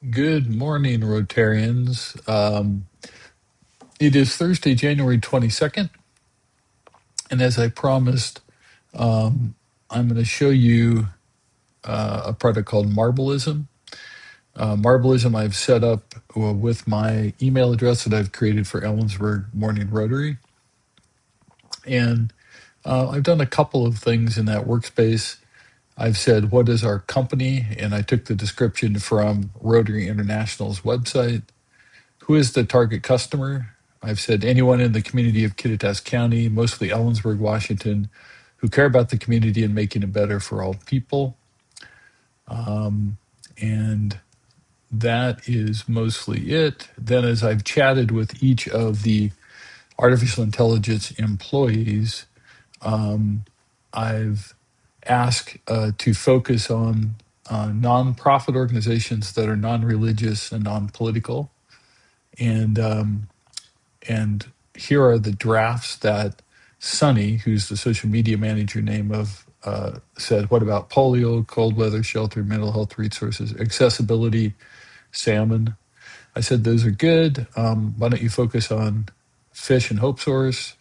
Good morning, Rotarians. It is Thursday, January 22nd, and as I promised, I'm going to show you a product called Marbalism. Marbalism I've set up with my email address that I've created for Ellensburg Morning Rotary, and I've done a couple of things in that workspace. I've said, what is our company? And I took the description from Rotary International's website. Who is the target customer? I've said anyone in the community of Kittitas County, mostly Ellensburg, Washington, who care about the community and making it better for all people. And that is mostly it. Then, as I've chatted with each of the artificial intelligence employees, I've asked to focus on nonprofit organizations that are non-religious and non-political. And And here are the drafts that Sunny, who's the social media manager name of, said, what about polio, cold weather shelter, mental health resources, accessibility, salmon? I said, those are good. Why don't you focus on fish and hope source?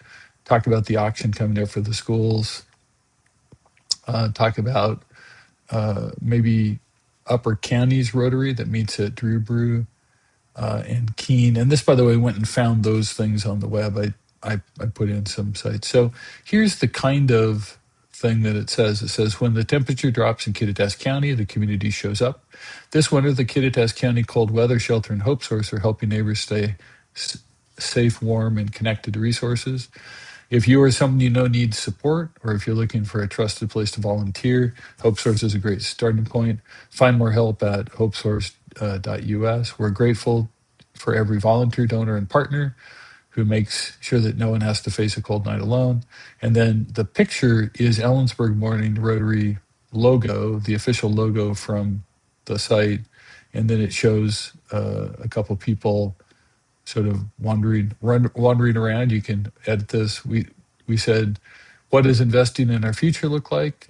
Talk about the auction coming up for the schools. Talk about maybe Upper Counties Rotary that meets at Drew Brew. And Keen. And this, by the way, went and found those things on the web. I put in some sites. So here's the kind of thing that it says. It says, when the temperature drops in Kittitas County, the community shows up. This winter, the Kittitas County Cold Weather Shelter and Hope Source are helping neighbors stay safe, warm, and connected to resources. If you or someone you know needs support, or if you're looking for a trusted place to volunteer, Hope Source is a great starting point. Find more help at hopesource.us. We're grateful for every volunteer, donor, and partner who makes sure that no one has to face a cold night alone. And then the picture is Ellensburg Morning Rotary logo, the official logo from the site. And then it shows a couple people sort of wandering around. You can edit this. We said, what does investing in our future look like?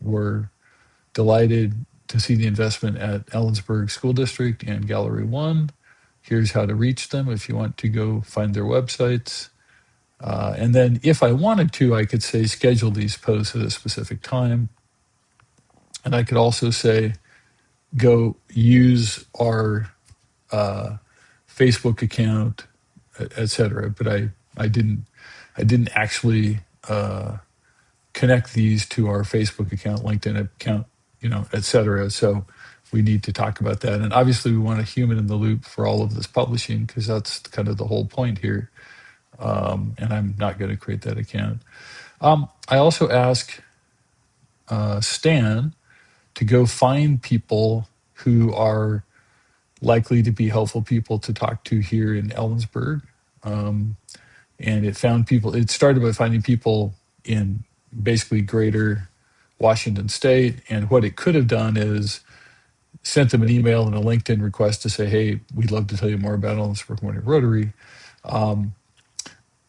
We're delighted to see the investment at Ellensburg School District and Gallery One. Here's how to reach them if you want to go find their websites. And then if I wanted to, I could say schedule these posts at a specific time. And I could also say, go use our Facebook account, et cetera. But I didn't actually connect these to our Facebook account, LinkedIn account, et cetera. So we need to talk about that. And obviously we want a human in the loop for all of this publishing because that's kind of the whole point here. And I'm not going to create that account. I also ask Stan to go find people who are likely to be helpful people to talk to here in Ellensburg. And it started by finding people in basically greater Washington state. And what it could have done is sent them an email and a LinkedIn request to say, hey, we'd love to tell you more about Ellensburg Morning Rotary.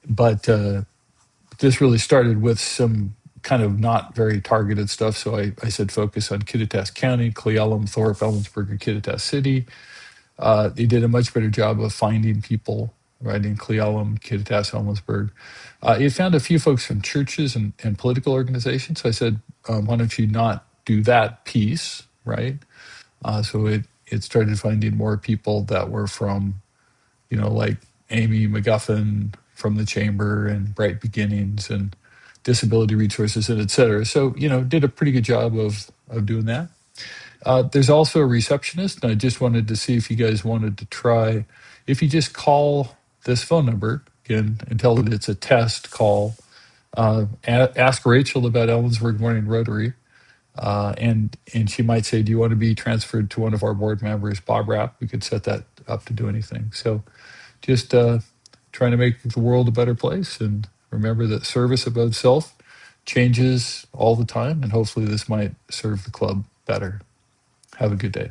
But this really started with some kind of not very targeted stuff. So I said focus on Kittitas County, Cle Elum, Thorpe, Ellensburg, and Kittitas City. They did a much better job of finding people right in Cle Elum, Kittitas, Ellensburg. It found a few folks from churches and political organizations. So I said, why don't you not do that piece, right? So it started finding more people that were from, like Amy McGuffin from the Chamber and Bright Beginnings and Disability Resources and et cetera. So, did a pretty good job of doing that. There's also a receptionist, and I just wanted to see if you guys wanted to try, if you just call this phone number, again, and tell it it's a test call, ask Rachel about Ellensburg Morning Rotary, and she might say, do you want to be transferred to one of our board members, Bob Rapp? We could set that up to do anything. So just trying to make the world a better place, and remember that service above self changes all the time, and hopefully this might serve the club better. Have a good day.